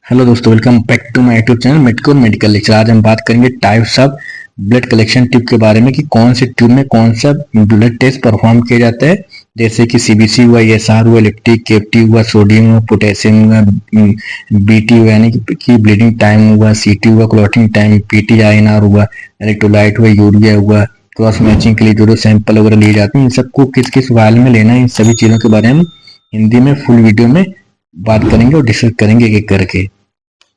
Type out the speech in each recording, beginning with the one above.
Hello दोस्तों, welcome back to my YouTube channel medico medical lecture. आज हम बात करेंगे types of blood collection tube के बारे में कि कौन से ट्यूब में कौन सा ब्लड टेस्ट परफॉर्म किया जाता है। जैसे कि सीबीसी हुआ, एसआर हुआ, लिप्टिक, केएफटी हुआ, सोडियम हुआ, पोटेशियम हुआ, बीटी हुआ यानी कि ब्लीडिंग टाइम हुआ, सीटी हुआ, क्लॉटिंग टाइम, पीटी आईएनआर हुआ, इलेक्ट्रोलाइट हुआ, यूरिया हुआ। क्रॉस मैचिंग के लिए जो सैंपल वगैरह लिए जाते हैं, इन सबको किस किस वायल में लेना है, इन सभी चीजों के बारे में हम हिंदी में फुल वीडियो में बात करेंगे और डिस्कस करेंगे एक एक करके।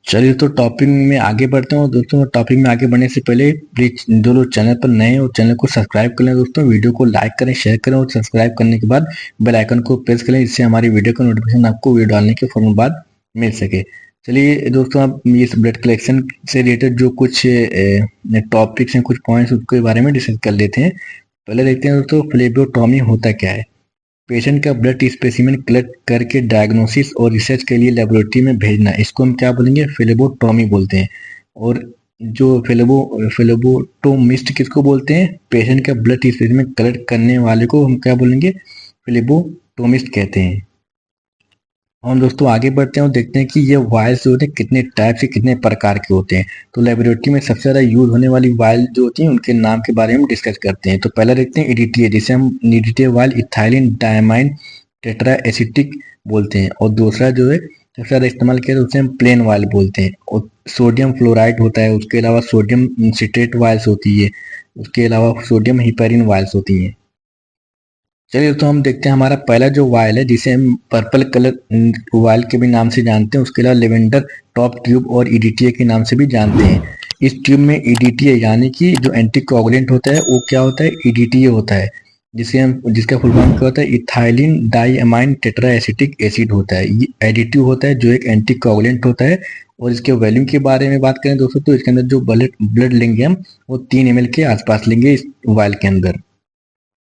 चलिए तो टॉपिक में आगे बढ़ते हैं। और दोस्तों, टॉपिक में आगे बढ़ने से पहले प्लीज जो लोग चैनल पर नए हैं वो चैनल को सब्सक्राइब कर लें। दोस्तों, वीडियो को लाइक करें, शेयर करें और सब्सक्राइब करने के बाद बेल आइकन को प्रेस करें, इससे हमारी वीडियो का नोटिफिकेशन आपको वीडियो डालने के फौरन बाद मिल सके। चलिए दोस्तों, अब इस ब्लड कलेक्शन से रिलेटेड जो कुछ टॉपिक्स हैं, कुछ पॉइंट्स, उसके बारे में डिस्कस कर लेते हैं। पहले देखते हैं दोस्तों, फ्लेबोटॉमी होता क्या है। पेशेंट का ब्लड स्पेसिमेन कलेक्ट करके डायग्नोसिस और रिसर्च के लिए लेबोरेटरी में भेजना, इसको हम क्या बोलेंगे, फ्लेबोटॉमी बोलते हैं। और जो फ्लेबोटोमिस्ट किसको बोलते हैं, पेशेंट का ब्लड स्पेसिमेन कलेक्ट करने वाले को हम क्या बोलेंगे, फ्लेबोटोमिस्ट कहते हैं। हम दोस्तों आगे बढ़ते हैं और देखते हैं कि ये वायल्स जो होते हैं कितने टाइप से, कितने प्रकार के होते हैं। तो लेबोरेटरी में सबसे ज्यादा यूज होने वाली वायल जो होती हैं उनके नाम के बारे में डिस्कस करते हैं। तो पहला देखते हैं ईडीटीए, जिसे हम EDTA vial ethylene diamine tetra acetic बोलते हैं। और दूसरा जो है सबसे ज्यादा इस्तेमाल किया जाता है उसे हम प्लेन वायल बोलते हैं। और सोडियम फ्लोराइड होता है, उसके अलावा सोडियम सिट्रेट वायल्स होती है, उसके अलावा सोडियम हिपेरिन वायल्स होती हैं। चलिए तो हम देखते हैं हमारा पहला जो वायल है, जिसे हम पर्पल कलर वायल के भी नाम से जानते हैं, उसके अलावा लेवेंडर टॉप ट्यूब और ईडीटीए के नाम से भी जानते हैं। इस ट्यूब में ईडीटीए यानी कि जो एंटीकोगुलेंट होता है वो क्या होता है, ईडीटीए होता है, जिसका फुल फॉर्म क्या होता है, ethylene diamine tetra acetic acid होता है। ये एडिटिव होता है जो एक एंटीकोगुलेंट होता है। और इसके वॉल्यूम के बारे में बात करें दोस्तों, तो इसके अंदर जो ब्लड लेंगे हम, वो 3 ml के आसपास लेंगे इस वायल के अंदर।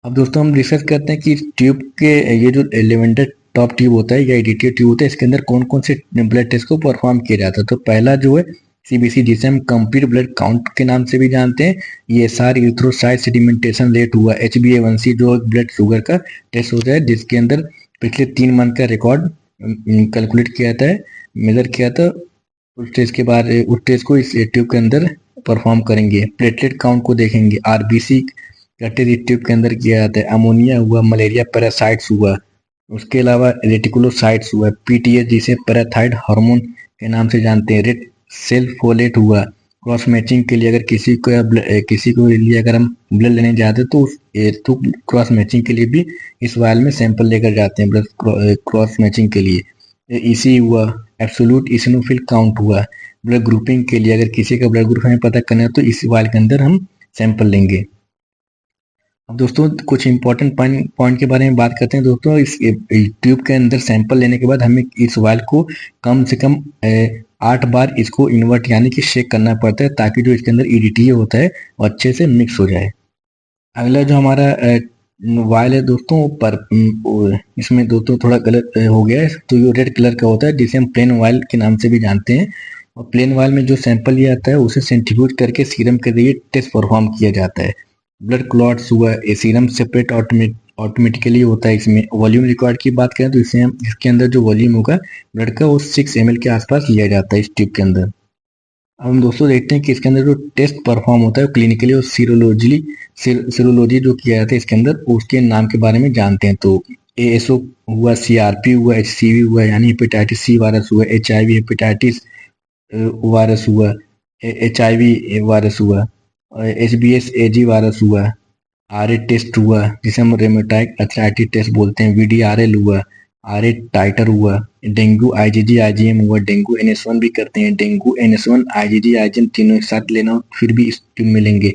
अब दोस्तों हम डिस्कस करते हैं कि इस ट्यूब के, ये जो लेवेंडर टॉप ट्यूब होता है या एडिटिव ट्यूब होता है, इसके अंदर कौन कौन से ब्लड टेस्ट को परफॉर्म किया जाता है। तो पहला जो है सीबीसी, जिसे हम कंप्लीट ब्लड काउंट के नाम से भी जानते हैं। ये सार यूथ्रोसाइट सेडिमेंटेशन रेट हुआ, HbA1c जो ब्लड शुगर का टेस्ट होता है, जिसके अंदर पिछले 3 मंथ का रिकॉर्ड कैलकुलेट किया जाता है, मेजर किया था। उस टेस्ट के बाद उस टेस्ट को इस ट्यूब के अंदर परफॉर्म करेंगे। प्लेटलेट काउंट को देखेंगे, आरबीसी गठरी ट्यूब के अंदर किया जाता है। अमोनिया हुआ, मलेरिया पैरासाइट्स हुआ, उसके अलावा रेटिकुलोसाइट्स हुआ, पीटीएस जिसे पैराथाइड हार्मोन के नाम से जानते हैं, रेड सेल फोलेट हुआ। क्रॉस मैचिंग के लिए अगर किसी को लिए अगर हम ब्लड लेने जाते हैं तो क्रॉस मैचिंग के लिए भी इस वायल में सैंपल लेकर जाते हैं, ब्लड क्रॉस मैचिंग के लिए। ईसी हुआ, एब्सोल्यूट इसिनोफिल काउंट हुआ। ब्लड ग्रुपिंग के लिए अगर किसी का ब्लड ग्रुप हमें पता करना है तो इस वायल के अंदर हम सैंपल लेंगे। अब दोस्तों कुछ इंपॉर्टेंट पॉइंट के बारे में बात करते हैं। दोस्तों, इस ट्यूब के अंदर सैंपल लेने के बाद हमें इस वायल को कम से कम 8 बार इसको इन्वर्ट यानी कि शेक करना पड़ता है, ताकि जो इसके अंदर ईडीटीए होता है वो अच्छे से मिक्स हो जाए। अगला जो हमारा वायल है दोस्तों, इसमें दोस्तों थोड़ा गलत हो गया है। तो ये रेड कलर का होता है, जिसे हम प्लेन वायल के नाम से भी जानते हैं। और प्लेन वायल में जो सैंपल लिया जाता है उसे सेंट्रीफ्यूज करके सीरम के जरिए टेस्ट परफॉर्म किया जाता है। ब्लड क्लॉट्स हुआ, ये सीरम सेपरेट ऑटोमेटिकली होता है। इसमें वॉल्यूम रिक्वायर्ड की बात करें तो इसके अंदर जो वॉल्यूम होगा ब्लड का वो 6 ml के आसपास लिया जाता है इस ट्यूब के अंदर। अब हम दोस्तों देखते हैं कि इसके अंदर जो टेस्ट परफॉर्म होता है क्लिनिकली और सीरोलॉजी जो किया जाता है इसके अंदर, उसके नाम के बारे में जानते हैं। तो एएसओ हुआ, सीआरपी हुआ, HCV हुआ यानी हेपेटाइटिस सी वायरस हुआ, HIV हेपेटाइटिस वायरस हुआ, HIV वायरस हुआ, HBsAg वायरस हुआ, RA टेस्ट हुआ जिसे हम रेमेटाइड अर्थराइटिस टेस्ट बोलते हैं, VDRL हुआ, RA टाइटर हुआ, डेंगू IgG IgM हुआ, डेंगू NS1 भी करते हैं, डेंगू NS1 IgG IgM तीनों एक साथ लेना फिर भी इस ट्यूब में लेंगे।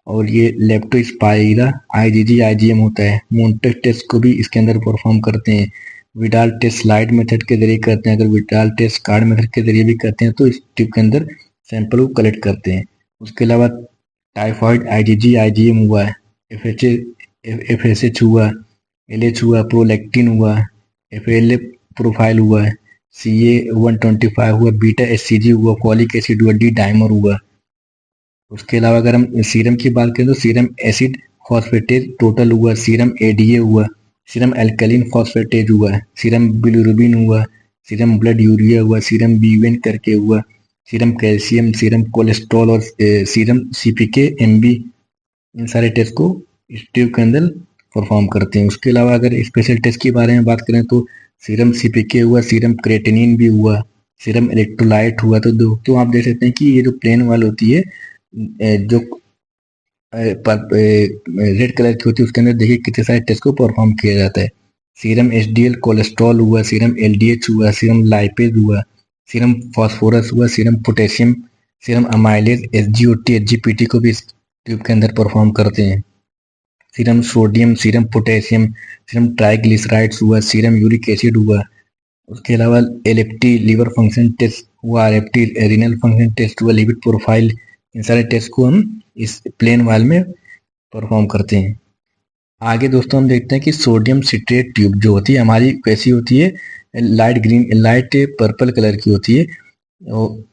और ये लेप्टोस्पाइरा IgG IgM होता है। मोन्टेक टेस्ट को भी इसके अंदर परफॉर्म करते हैं। विडाल टेस्ट स्लाइड मेथड के जरिए करते हैं, अगर विडाल टेस्ट कार्ड मेथड के जरिए भी करते हैं तो इस ट्यूब के अंदर सैंपल को कलेक्ट करते हैं। उसके अलावा टाइफॉइड IgG IgM हुआ, FSH हुआ, LH हुआ, प्रोलैक्टिन हुआ, FLA प्रोफाइल हुआ, CA125 हुआ, बीटा HCG हुआ, फॉलिक एसिड हुआ, डी डाइमर हुआ। उसके अलावा अगर हम सीरम की बात करें तो सीरम एसिड फॉस्फेटेज टोटल हुआ, सीरम ADA हुआ, सीरम एल्कलीन फॉस्फेटेज हुआ, सीरम बिलिरुबिन हुआ, सीरम ब्लड यूरिया हुआ, सीरम बीवेन करके हुआ, सीरम कैल्शियम, सीरम कोलेस्ट्रॉल और सीरम सीपीके एमबी, इन सारे टेस्ट को इस ट्यूब के अंदर परफॉर्म करते हैं। उसके अलावा अगर स्पेशल टेस्ट के बारे में बात करें तो सीरम सीपीके हुआ, सीरम क्रेटिनिन भी हुआ, सीरम इलेक्ट्रोलाइट हुआ। तो दोस्तों आप देख सकते हैं कि ये जो प्लेन वाल होती है जो रेड कलर की होती है उसके अंदर देखिए कितने सारे टेस्ट को परफॉर्म किया जाता है। सीरम एचडीएल कोलेस्ट्रॉल हुआ, सीरम एलडीएच हुआ, सीरम लाइपेज हुआ, सीरम फास्फोरस हुआ, serum potassium, serum amylase, SGOT SGPT को भी इस ट्यूब के अंदर परफॉर्म करते हैं। Serum sodium, serum potassium, serum triglycerides हुआ, सीरम यूरिक एसिड हुआ। उसके अलावा एलएफटी लीवर फंक्शन टेस्ट हुआ, आरएफटी रीनल फंक्शन टेस्ट हुआ, लिपिड प्रोफाइल, इन सारे टेस्ट को हम इस प्लेन वाल में परफॉर्म करते हैं। आगे दोस्तों हम देखते हैं कि सोडियम सिट्रेट ट्यूब जो होती है हमारी कैसी होती है, लाइट पर्पल कलर की होती है। और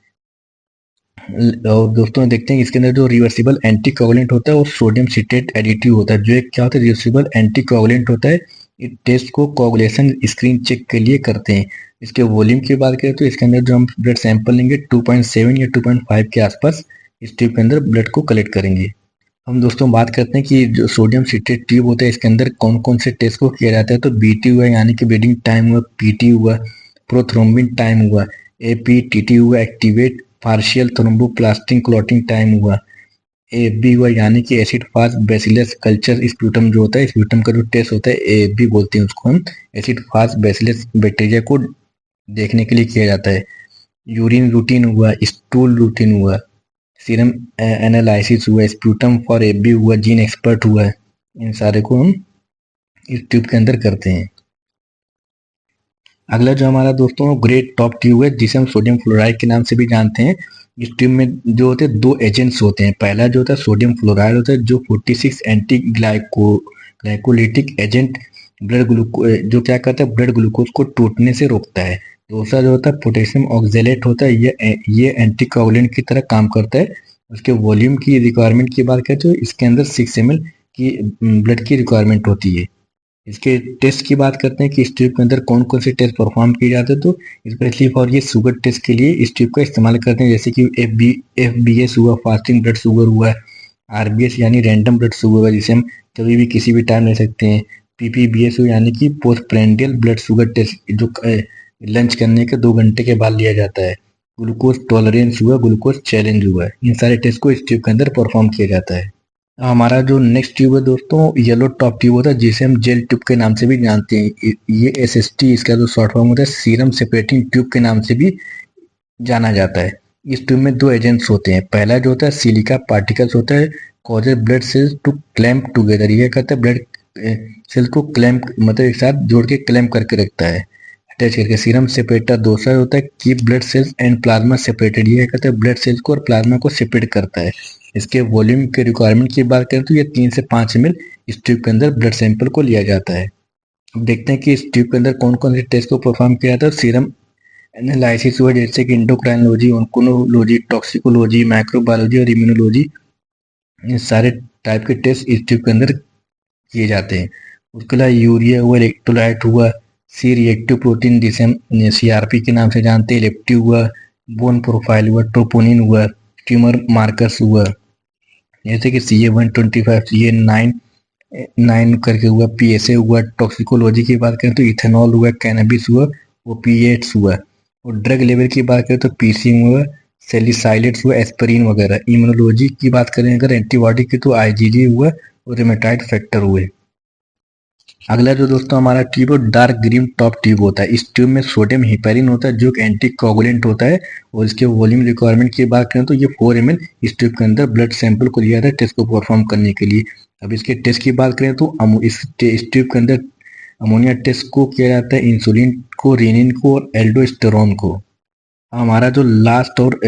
दोस्तों देखते हैं इसके अंदर जो रिवर्सिबल एंटीकोगुलेंट होता है वो सोडियम सिट्रेट एडिटिव होता है, जो एक क्या होता है रिवर्सिबल एंटीकोगुलेंट होता है। इस टेस्ट को कोगुलेशन स्क्रीन चेक के लिए करते हैं। इसके वॉल्यूम की बात करें तो इसके अंदर जो हम ब्लड सैंपल लेंगे 2.7 या 2.5 के आसपास इस ट्यूब के अंदर ब्लड को कलेक्ट करेंगे। हम दोस्तों बात करते हैं कि जो सोडियम सिट्रेट ट्यूब होता है इसके अंदर कौन कौन से टेस्ट को किया जाता है। तो बीटी हुआ यानी कि ब्लीडिंग टाइम हुआ, पीटी हुआ, प्रोथ्रोम्बिन टाइम हुआ, एपीटीटी हुआ, activate partial thromboplastic clotting time हुआ, एएफबी हुआ यानी कि acid fast bacillus culture sputum जो होता है स्प्यूटम का जो टेस्ट होता है एएफबी बोलते हैं उसको हम, एसिड फास्ट बेसिलस बैक्टीरिया को देखने के लिए किया जाता है। यूरिन रूटीन हुआ, स्टूल रूटीन हुआ, सीरम एनालिसिस हुआ, स्प्यूटम फॉर एबी हुआ, जीन एक्सपर्ट हुआ, इन सारे को हम इस ट्यूब के अंदर करते हैं। अगला जो हमारा दोस्तों ग्रेट टॉप ट्यूब है जिसे हम सोडियम फ्लोराइड के नाम से भी जानते हैं। इस ट्यूब में जो होते हैं दो एजेंट्स होते हैं। पहला जो होता है सोडियम फ्लोराइड होता है जो 46 एंटी ग्लाइकोलिटिक एजेंट ब्लड ग्लूको जो क्या करता है ब्लड ग्लूकोज को टूटने से रोकता है। दूसरा जो होता है पोटेशियम ऑक्जेलेट होता है, ये एंटीकोगुलेंट की तरह काम करता है। उसके वॉल्यूम की रिक्वायरमेंट की बात करें तो इसके अंदर 6 ml की ब्लड की रिक्वायरमेंट होती है। इसके टेस्ट की बात करते हैं कि इस ट्यूब के अंदर कौन कौन से टेस्ट परफॉर्म किए जाते हैं। तो स्पेशली फॉर ये शुगर टेस्ट के लिए इस ट्यूब का इस्तेमाल करते हैं, जैसे कि एफबीएस हुआ, फास्टिंग ब्लड शुगर हुआ, आरबीएस यानी रैंडम ब्लड शुगर हुआ जिसे हम कभी भी किसी भी टाइम ले सकते हैं, पीपीबीएस हुआ यानी कि post prandial blood sugar test जो लंच करने के 2 घंटे के बाद लिया जाता है, ग्लूकोज टॉलरेंस हुआ, ग्लूकोज चैलेंज हुआ, इन सारे टेस्ट को इस ट्यूब के अंदर परफॉर्म किया जाता है। हमारा जो नेक्स्ट ट्यूब है दोस्तों येलो टॉप ट्यूब होता है जिसे हम जेल ट्यूब के नाम से भी जानते हैं। ये एसएसटी इसका जो शॉर्ट फॉर्म होता है सीरम सेपरेटिंग ट्यूब के नाम से भी जाना जाता है। इस ट्यूब में दो एजेंट्स होते हैं। पहला जो होता है सिलिका पार्टिकल्स होता है causes blood cells to clamp together, ये कहता है ब्लड सेल को क्लैम्प मतलब एक साथ जोड़ के क्लैम्प करके रखता है अटैच करके। सीरम सेपरेटर दूसरा होता है keep blood cells and plasma separated, ये कहता है ब्लड सेल्स को और प्लाज्मा को सेपरेट करता है। इसके वॉल्यूम के रिक्वायरमेंट की बात करें तो ये 3 से 5 ml इस ट्यूब के अंदर ब्लड सैंपल को लिया जाता है। अब देखते हैं कि इस ट्यूब के अंदर कौन कौन से टेस्ट को परफॉर्म किया जाता है। सीरम एनालिसिस हुआ जैसे कि इंडोक्राइनोलॉजी, ऑन्कोनोलॉजी, टॉक्सिकोलॉजी, माइक्रोबायोलॉजी और इम्यूनोलॉजी, ये सारे टाइप के टेस्ट इस ट्यूब के अंदर किए जाते हैं। उसके अलावा यूरिया हुआ, इलेक्ट्रोलाइट हुआ, सी रिएक्टिव प्रोटीन जिसे हम सीआरपी के नाम से जानते हैं, इलेप्टिव हुआ, बोन प्रोफाइल हुआ, ट्रोपोनिन हुआ, ट्यूमर मार्कर्स हुआ जैसे कि CA125, CA9 करके हुआ, PSA हुआ। टॉक्सिकोलॉजी की बात करें तो इथेनॉल हुआ, कैनबिस हुआ, ओपिएट्स हुआ। और ड्रग लेवल की बात करें तो पीसी हुआ, सेलिसाइलेट्स हुआ, एस्पिरिन वगैरह। इम्यूनोलॉजी की बात करें अगर एंटीबॉडी की तो IgG हुआ और रेमेटाइड फैक्टर हुए। अगला जो दोस्तों हमारा ट्यूब है डार्क ग्रीन टॉप ट्यूब होता है। इस ट्यूब में सोडियम हिपेरिन होता है जो एक एंटी कोगुलेंट होता है। और इसके वॉल्यूम रिक्वायरमेंट की बात करें तो ये 4 ml इस ट्यूब के अंदर ब्लड सैंपल को लिया जाता है टेस्ट को परफॉर्म करने के लिए। अब इसके टेस्ट की बात करें तो इस ट्यूब के अंदर अमोनिया टेस्ट को किया जाता है, इंसुलिन को, रेनिन को और एल्डोस्टेरोन को। हमारा जो लास्ट और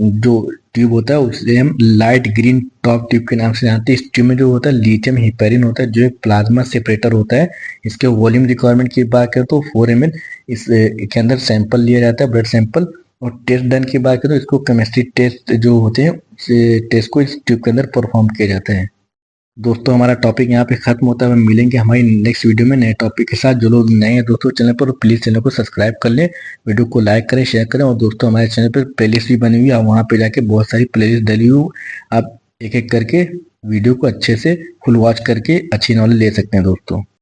जो ट्यूब होता है उसे हम लाइट ग्रीन टॉप ट्यूब के नाम से जानते हैं। इस ट्यूब में जो होता है लिथियम हिपेरिन होता है जो एक प्लाज्मा सेपरेटर होता है। इसके वॉल्यूम रिक्वायरमेंट की बात करें तो 4 ml इस के अंदर सैंपल लिया जाता है, ब्लड सैंपल। और टेस्ट डन की बात करें तो इसको केमिस्ट्री टेस्ट जो होते हैं टेस्ट को इस ट्यूब के अंदर परफॉर्म किया जाता है। दोस्तों हमारा टॉपिक यहाँ पे खत्म होता है। हम मिलेंगे हमारी नेक्स्ट वीडियो में नए टॉपिक के साथ। जो लोग नए हैं दोस्तों चैनल पर, प्लीज चैनल को सब्सक्राइब कर लें, वीडियो को लाइक करें, शेयर करें। और दोस्तों हमारे चैनल पर प्लेलिस्ट भी बनी हुई है, आप वहाँ पे जाके बहुत सारी प्लेलिस्ट डली हुई, आप एक एक करके वीडियो को अच्छे से फुल वॉच करके अच्छी नॉलेज ले सकते हैं दोस्तों।